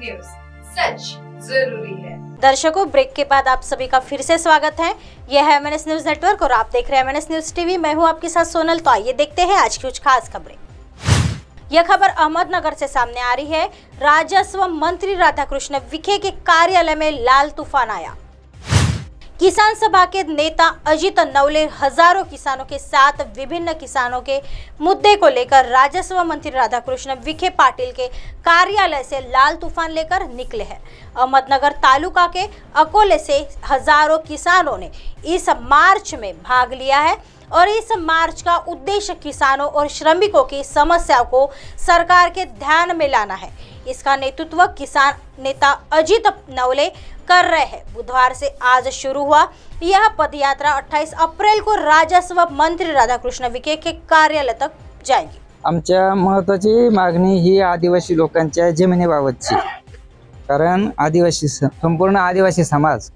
News, सच जरूरी है। दर्शकों, ब्रेक के बाद आप सभी का फिर से स्वागत है। यह है MNS न्यूज नेटवर्क और आप देख रहे हैं MNS न्यूज टीवी। मैं हूं आपके साथ सोनल। तो आइए देखते हैं आज की कुछ खास खबरें। यह खबर अहमदनगर से सामने आ रही है। राजस्व मंत्री राधाकृष्ण विखे के कार्यालय में लाल तूफान आया। किसान सभा के नेता अजित नवले हजारों किसानों के साथ विभिन्न किसानों के मुद्दे को लेकर राजस्व मंत्री राधाकृष्ण विखे पाटिल के कार्यालय से लाल तूफान लेकर निकले हैं। अहमदनगर तालुका के अकोले से हजारों किसानों ने इस मार्च में भाग लिया है और इस मार्च का उद्देश्य किसानों और श्रमिकों की समस्याओं को सरकार के ध्यान में लाना है। इसका नेतृत्व किसान नेता अजित नवले कर रहे हैं। बुधवार से आज शुरू हुआ यह पदयात्रा 28 अप्रैल को राजस्व मंत्री राधाकृष्ण विखे के कार्यालय तक जाएगी। आमच्या महत्त्वाची मागणी ही आदिवासी लोकांच्या जमिनीबाबतची, कारण आदिवासी संपूर्ण आदिवासी समाज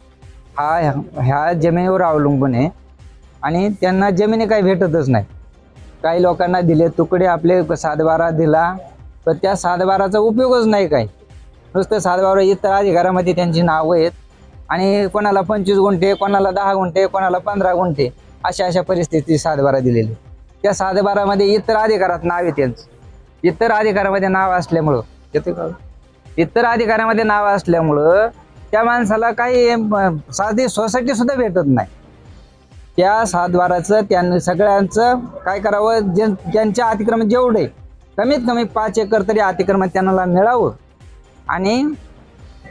ह्या जमिनीवर अवलंबून आहे आणि त्यांना जमिनी काही भेटतच नाही। काही लोकांना दिले तुकडे, आपले 7/12 दिला, पण त्या 7/12चा उपयोगच नाही काही। नुसतं 7/12 इतर अधिकारामध्ये त्यांची नावं आहेत आणि कोणाला 25 गुंठे, कोणाला 10 गुंठे, कोणाला 15 गुंठे अशा परिस्थिती 7/12 दिलेली। त्या 7/12मध्ये इतर अधिकारात नाव आहे त्यांचं। इतर अधिकारामध्ये नाव असल्यामुळं त्या माणसाला काही साधी सोसायटी सुद्धा भेटत नाही। त्या 7/12चं त्यांनी सगळ्यांचं काय करावं, ज्यांच्या अतिक्रमण जेवढे कमीत कमी 5 एकर तरी अतिक्रमण त्यांना मिळावं आणि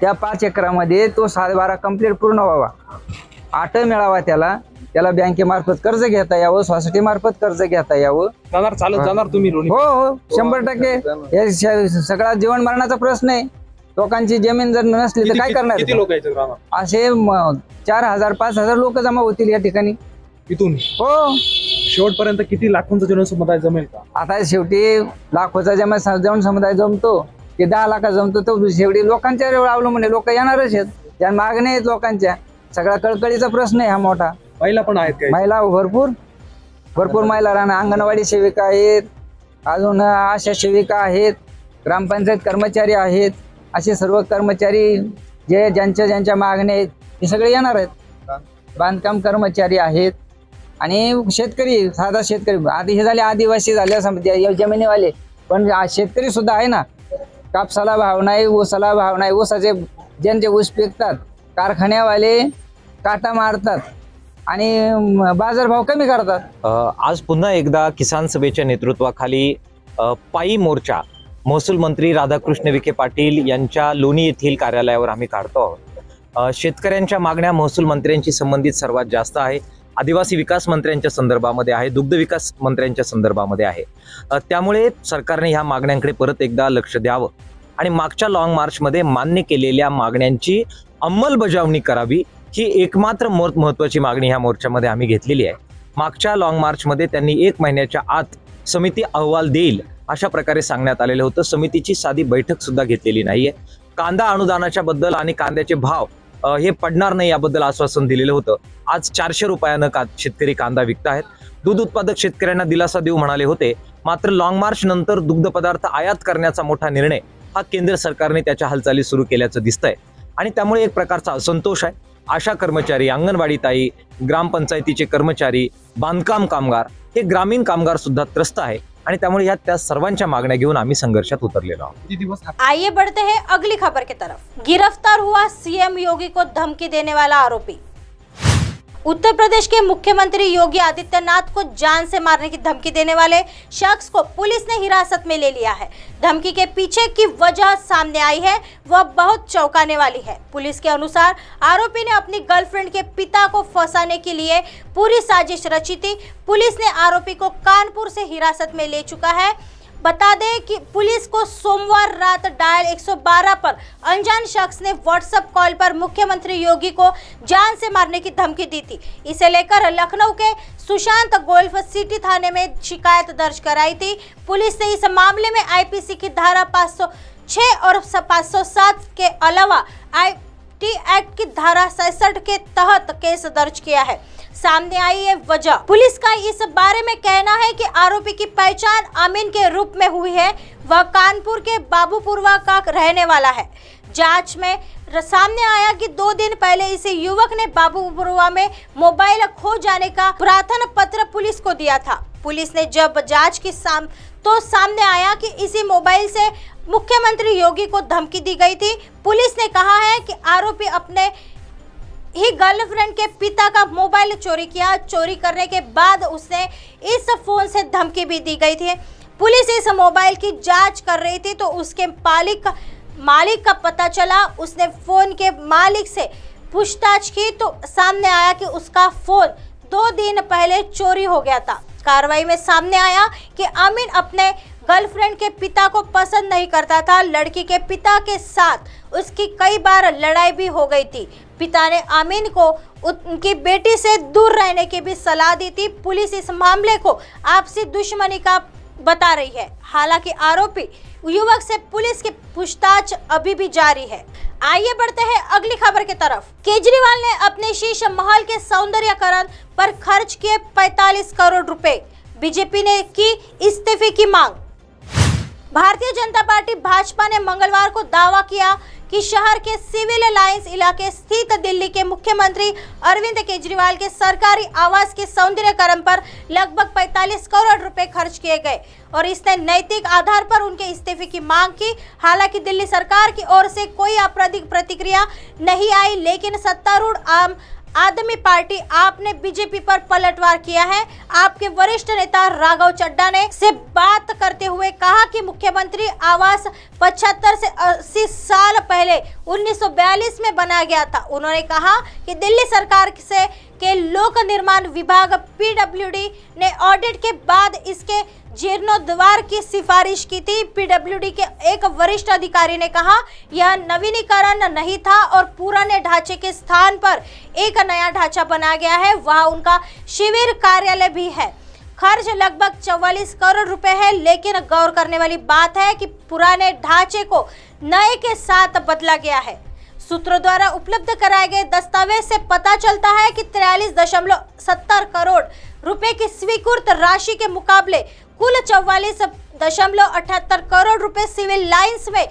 त्या 5 एकरामध्ये तो 7/12 कंप्लीट पूर्ण व्हावा, 8 मिळावा त्याला बँकेमार्फत कर्ज घेता यावं, सोसायटी मार्फत कर्ज घेता यावं। जाणार तुम्ही? हो 100%। हे सगळा जीवन मरणाचा प्रश्न आहे। लोकांची जमीन जर नसली तर काय करणार? किती लोक आहेत ग्रामात? असे 4000-5000 लोक जमा होतील या ठिकाणी इथून। हो, शेवटपर्यंत किती लाखांचा जनसमुदाय जमेल का? आता शेवटी लाखोचा जनसमुदाय जमतो की 10 लाख जमतो, तो शेवटी लोकांच्या अवलंबून लोक येणारच आहेत। त्या मागण्या आहेत लोकांच्या, सगळा कळकळीचा प्रश्न आहे हा मोठा। महिला पण आहेत काय? महिला भरपूर महिला राहणार, अंगणवाडी सेविका आहेत, अजून आशा सेविका आहेत, ग्रामपंचायत कर्मचारी आहेत। असे सर्व कर्मचारी ज्यांच्या मागण्या आहेत ते सगळे येणार आहेत। बांधकाम कर्मचारी आहेत आणि शेतकरी, साधा शेतकरी। आधी हे झाले आदिवासी झाले जमिनीवाले, पण शेतकरी सुद्धा आहे ना। कापसाला भाव नाही, ऊसाला भाव नाही। ऊसाचे ज्यांचे ऊस पिकतात कारखान्यावाले काटा मारतात आणि बाजारभाव कमी करतात। आज पुन्हा एकदा किसान सभेच्या नेतृत्वाखाली पायी मोर्चा महसूल मंत्री राधाकृष्ण विखे पाटील यांच्या लोणी येथील कार्यालयावर आम्ही काढतो आहोत। शेतकऱ्यांच्या मागण्या महसूल मंत्र्यांशी संबंधित सर्वात जास्त आहे, आदिवासी विकास मंत्र्यांच्या संदर्भामध्ये आहे, दुग्ध विकास मंत्र्यांच्या संदर्भामध्ये आहे। त्यामुळे सरकारने ह्या मागण्यांकडे परत एकदा लक्ष द्यावं आणि मागच्या लॉंग मार्चमध्ये मान्य केलेल्या मागण्यांची अंमलबजावणी करावी, ही एकमात्र महत्त्वाची मागणी ह्या मोर्चामध्ये आम्ही घेतलेली आहे। मागच्या लॉंग मार्चमध्ये त्यांनी 1 महिन्याच्या आत समिती अहवाल देईल अशा प्रकारे सांगण्यात आलेलं होतं। समितीची साधी बैठक सुद्धा घेतलेली नाहीये। कांदा अनुदानाच्या बद्दल आणि कांद्याचे भाव हे पडणार नाही याबद्दल आश्वासन दिलेलं होतं। आज 400 रुपयानं शेतकरी कांदा विकत आहेत। दूध उत्पादक शेतकऱ्यांना दिलासा देऊ म्हणाले होते, मात्र लॉंग मार्च नंतर दुग्ध पदार्थ आयात करण्याचा मोठा निर्णय हा केंद्र सरकारने त्याच्या हालचाली सुरू केल्याचं दिसतंय आणि त्यामुळे एक प्रकारचा असंतोष आहे। आशा कर्मचारी, अंगणवाडी ताई, ग्रामपंचायतीचे कर्मचारी, बांधकाम कामगार, हे ग्रामीण कामगार सुद्धा त्रस्त आहे आणि त्यामुळे त्या सर्वांच्या मागण्या घेऊन आम्ही संघर्षात उतरलेलो आहोत। आइए बढ़ते हैं अगली खबर की तरफ। गिरफ्तार हुआ सीएम योगी को धमकी देने वाला आरोपी। उत्तर प्रदेश के मुख्यमंत्री योगी आदित्यनाथ को जान से मारने की धमकी देने वाले शख्स को पुलिस ने हिरासत में ले लिया है। धमकी के पीछे की वजह सामने आई है, वह बहुत चौंकाने वाली है। पुलिस के अनुसार आरोपी ने अपनी गर्लफ्रेंड के पिता को फंसाने के लिए पूरी साजिश रची थी। पुलिस ने आरोपी को कानपुर से हिरासत में ले चुका है। बता दें कि पुलिस को सोमवार रात डायल 112 पर अनजान शख्स ने व्हाट्सएप कॉल पर मुख्यमंत्री योगी को जान से मारने की धमकी दी थी। इसे लेकर लखनऊ के सुशांत गोल्फ सिटी थाने में शिकायत दर्ज कराई थी। पुलिस ने इस मामले में आईपीसी की धारा 506 और 507 के अलावा आईटी एक्ट की धारा 67 के तहत केस दर्ज किया है। सामने आई है वजह। पुलिस का इस बारे में कहना है कि आरोपी की पहचान अमीन के रूप में हुई है। वह कानपुर के बाबूपुरवा का रहने वाला है। जांच में सामने आया कि 2 दिन पहले इसी युवक ने बाबूपुरवा में मोबाइल खो जाने का प्रार्थना पत्र पुलिस को दिया था। पुलिस ने जब जांच की तो सामने आया कि इसी मोबाइल से मुख्यमंत्री योगी को धमकी दी गई थी। पुलिस ने कहा है कि आरोपी अपने ही गर्लफ्रेंड के पिता का मोबाइल चोरी किया। चोरी करने के बाद उसे इस फोन से धमकी भी दी गई थी। पुलिस इस मोबाइल की जांच कर रही थी तो उसके मालिक का पता चला। उसने फोन के मालिक से पूछताछ की तो सामने आया कि उसका फोन 2 दिन पहले चोरी हो गया था। कार्रवाई में सामने आया कि अमीन अपने गर्लफ्रेंड के पिता को पसंद नहीं करता था। लड़की के पिता के साथ उसकी कई बार लड़ाई भी हो गई थी। पिता ने अमीन को उनकी बेटी से दूर रहने की भी सलाह दी थी। पुलिस इस मामले को आपसी दुश्मनी का बता रही है। हालांकि आरोपी युवक से पुलिस की पूछताछ अभी भी जारी है। आइए बढ़ते हैं अगली खबर की तरफ। केजरीवाल ने अपने शीश महल के सौंदर्यकरण पर खर्च किए 45 करोड़ रुपए। बीजेपी ने की इस्तीफे की मांग। भारतीय जनता पार्टी भाजपा ने मंगलवार को दावा किया कि शहर के सिविल लाइंस इलाके स्थित दिल्ली के मुख्यमंत्री अरविंद केजरीवाल के सरकारी आवास के सौंदर्यकरण पर लगभग 45 करोड़ रुपए खर्च किए गए और इसने नैतिक आधार पर उनके इस्तीफे की मांग की। हालांकि दिल्ली सरकार की ओर से कोई आपराधिक प्रतिक्रिया नहीं आई, लेकिन सत्तारूढ़ आम आदमी पार्टी आप ने बीजेपी पर पलटवार किया है। आपके वरिष्ठ नेता राघव चड्ढा ने से बात करते हुए कहा कि मुख्यमंत्री आवास 75 से 80 साल पहले 1942 में बनाया गया था। उन्होंने कहा कि दिल्ली सरकार से के लोक निर्माण विभाग पीडब्ल्यूडी ने ऑडिट के बाद इसके जीर्णोद्धार की सिफारिश की थी। पीडब्ल्यूडी के एक वरिष्ठ अधिकारी ने कहा यह नवीनीकरण नहीं था और पुराने ढांचे के स्थान पर एक नया ढांचा बनाया गया है। वहां उनका शिविर कार्यालय भी है। खर्च लगभग 44 करोड़ रुपए है, लेकिन गौर करने वाली बात है कि पुराने ढांचे को नए के साथ बदला गया है। सूत्रों द्वारा उपलब्ध कराए गए दस्तावेज से पता चलता है कि 43.70 करोड़ रुपए की स्वीकृत राशि के मुकाबले कुल 44.78 करोड़ रुपए सिविल लाइंस में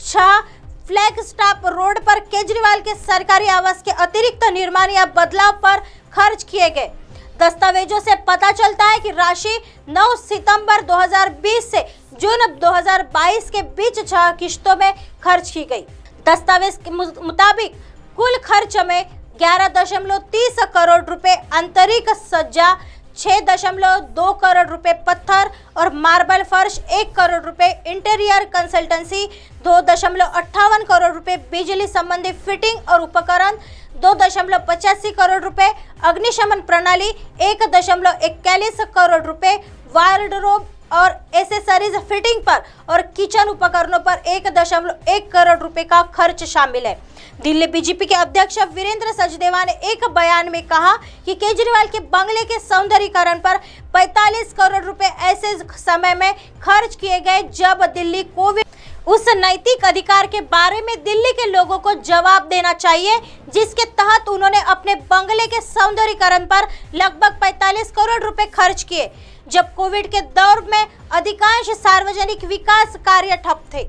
6 फ्लैग स्टॉप रोड पर केजरीवाल के सरकारी आवास के अतिरिक्त निर्माण या बदलाव पर खर्च किए गए। दस्तावेजों से पता चलता है कि राशि 9 सितंबर 2020 से जून 2022 के बीच 6 किश्तों में खर्च की गई। दस्तावेज के मुताबिक कुल खर्च में 11.30 करोड़ रुपए आंतरिक सज्जा, 6.2 करोड़ रुपए पत्थर और मार्बल फर्श, 1 करोड़ रुपए इंटीरियर कंसल्टेंसी, 2.58 करोड़ रुपए बिजली संबंधी फिटिंग और उपकरण, 2.85 करोड़ रुपए अग्निशमन प्रणाली, 1.41 करोड़ रुपए वार्डरोब और एसेसरीज फिटिंग पर और किचन उपकरणों पर 1.1 करोड़ रुपए का खर्च शामिल है। दिल्ली बीजेपी के अध्यक्ष वीरेंद्र सचदेवा ने एक बयान में कहा कि केजरीवाल के बंगले के सौंदर्यीकरण पर 45 करोड़ रुपए ऐसे समय में खर्च किए गए जब दिल्ली कोविड उस नैतिक अधिकार के बारे में दिल्ली के लोगों को जवाब देना चाहिए जिसके तहत उन्होंने अपने बंगले के सौंदर्यीकरण पर लगभग 45 करोड़ रुपए खर्च किए, जब कोविड के दौर में अधिकांश सार्वजनिक विकास कार्य ठप थे।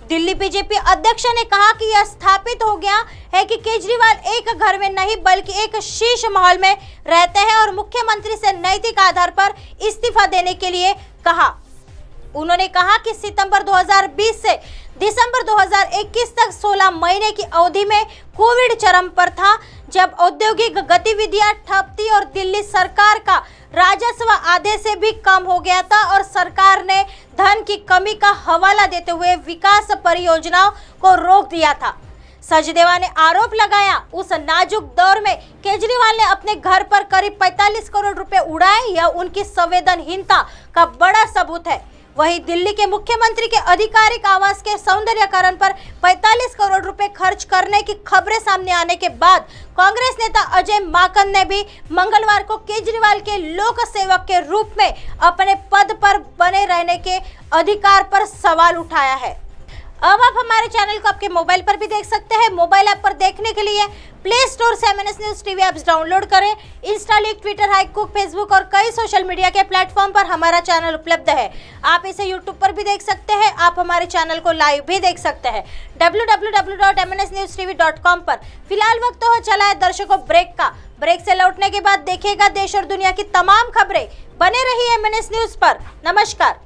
दिल्ली बीजेपी अध्यक्ष ने कहा कि यह स्थापित हो गया है कि केजरीवाल एक घर में नहीं बल्कि एक शीश महल में रहते हैं और मुख्यमंत्री से नैतिक आधार पर इस्तीफा देने के लिए कहा। उन्होंने कहा कि सितंबर 2020 से दिसंबर 2021 तक 16 महीने की अवधि में कोविड चरम पर था, जब औद्योगिक गतिविधियां ठप थी और दिल्ली सरकार का राजस्व आधे से भी कम हो गया था और सरकार ने धन की कमी का हवाला देते हुए विकास परियोजनाओं को रोक दिया था। सचदेवा ने आरोप लगाया उस नाजुक दौर में केजरीवाल ने अपने घर पर करीब 45 करोड़ रुपए उड़ाए, यह उनकी संवेदनहीनता का बड़ा सबूत है। वहीं दिल्ली के मुख्यमंत्री के आधिकारिक आवास के सौंदर्यीकरण पर 45 करोड़ रुपए खर्च करने की खबरें सामने आने के बाद कांग्रेस नेता अजय माकन ने भी मंगलवार को केजरीवाल के लोक सेवक के रूप में अपने पद पर बने रहने के अधिकार पर सवाल उठाया है। अब आप हमारे चैनल को आपके मोबाइल पर भी देख सकते हैं। मोबाइल ऐप पर देखने के लिए प्ले स्टोर से MNS news TV apps download करें। इंस्टा, लीक, ट्विटर, हाइकूक, फेसबुक और कई सोशल मीडिया के प्लेटफॉर्म पर हमारा चैनल उपलब्ध है। आप इसे यूट्यूब पर भी देख सकते हैं। आप हमारे चैनल को लाइव भी देख सकते हैं www.mnsnewstv.com पर। फिलहाल वक्त हो चला है दर्शकों ब्रेक का। ब्रेक से लौटने के बाद देखिएगा देश और दुनिया की तमाम खबरें। बने रहिए MNS न्यूज पर। नमस्कार।